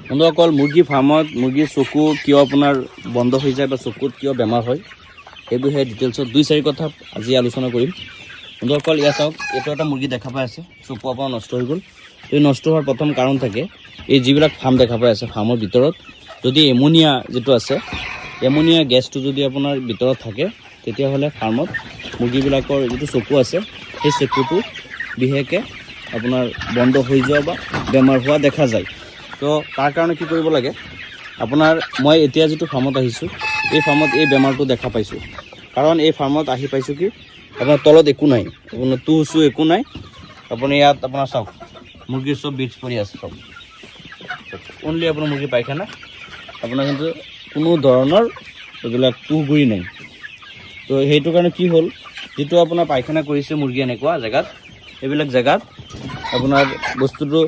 বন্ধুসকল মুৰ্গী ফাৰ্মত মুৰ্গীৰ চকু কিয় আপোনাৰ বন্ধ হৈ যায় বা চকুত কিয় বেমাৰ হয় এই বিষয়ে ডিটেইলছত 2-4 কথা আজি আলোচনা কৰিম। বন্ধুসকল ইয়া চাওক, এইটো এটা মুৰ্গী দেখা পাই আছে, চকু আপোনাৰ নষ্ট হৈ গ'ল। এই নষ্ট হোৱাৰ প্ৰথম কাৰণ থাকে এই যিবিলাক ফাৰ্ম দেখা পাই আছে, ফাৰ্মৰ ভিতৰত যদি এমোনিয়া যিটো আছে, এমোনিয়া গেছটো যদি আপোনাৰ ভিতৰত থাকে তেতিয়াহ'লে ফাৰ্মত মুৰ্গীবিলাকৰ যিটো চকু আছে সেই চকুটো বিশেষকৈ আপোনাৰ বন্ধ হৈ যোৱা বা বেমাৰ হোৱা দেখা যায়। তো তাৰ কাৰণে কি কৰিব লাগে, আপোনাৰ মই এতিয়া যিটো ফাৰ্মত আহিছোঁ এই ফাৰ্মত এই বেমাৰটো দেখা পাইছোঁ। কাৰণ এই ফাৰ্মত আহি পাইছোঁ কি আপোনাৰ তলত একো নাই, আপোনাৰ তুঁহ একো নাই। আপুনি ইয়াত আপোনাৰ চাওক মুৰ্গীৰ চব বীজ পৰি আছে, চব অনলি আপোনাৰ মুৰ্গী পায়খানা, আপোনাৰ কিন্তু কোনো ধৰণৰ এইবিলাক তুঁহ গুৰি নাই। তো সেইটো কাৰণে কি হ'ল, যিটো আপোনাৰ পায়খানা কৰিছে মুৰ্গী এনেকুৱা জেগাত, এইবিলাক জেগাত আপোনাৰ বস্তুটো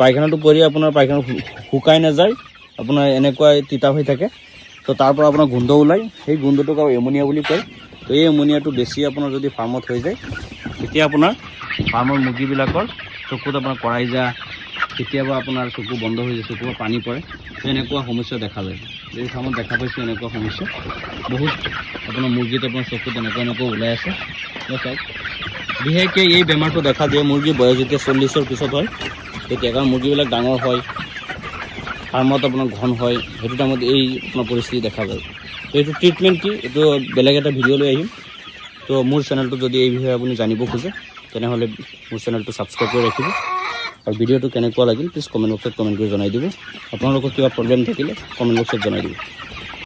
পায়খানাটো পৰি আপোনাৰ পায়খানা শুকাই নাযায়, আপোনাৰ এনেকুৱা তিতা হৈ থাকে। তো তাৰ পৰা আপোনাৰ গোন্ধ ওলায়, সেই গোন্ধটোক এমোনিয়া বুলি কয়। তো এই এমোনিয়াটো বেছি আপোনাৰ যদি ফাৰ্মত হৈ যায় তেতিয়া আপোনাৰ ফাৰ্মৰ মুৰ্গীবিলাকৰ চকুত আপোনাৰ কৰাই যায়, কেতিয়াবা আপোনাৰ চকু বন্ধ হৈ যায়, চকুৰ পানী পৰে। তো এনেকুৱা সমস্যা দেখা যায়। এই ফাৰ্মত দেখা পাইছোঁ এনেকুৱা সমস্যা বহুত, আপোনাৰ মুৰ্গীত আপোনাৰ চকুত এনেকুৱা ওলাই আছে। চাওক বিশেষকৈ এই বেমাৰটো দেখা দিয়ে মুৰ্গীৰ বয়স যেতিয়া 40-ৰ পিছত হয় তেতিয়া, কাৰণ মুৰ্গীবিলাক ডাঙৰ হয়, ফাৰ্মত আপোনাৰ ঘন হয়, সেইটো টাইমত এই আপোনাৰ পৰিস্থিতি দেখা যায়। তো এইটো ট্ৰিটমেণ্ট কি, এইটো বেলেগ এটা ভিডিঅ' লৈ আহিম। তো মোৰ চেনেলটো যদি এই বিষয়ে আপুনি জানিব খোজে তেনেহ'লে মোৰ চেনেলটো ছাবস্ক্ৰাইব কৰি ৰাখিব। আৰু ভিডিঅ'টো কেনেকুৱা লাগিল প্লিজ কমেণ্ট বক্সত কমেণ্ট কৰি জনাই দিব। আপোনালোকৰ কিবা প্ৰব্লেম থাকিলে কমেণ্ট বক্সত জনাই দিব।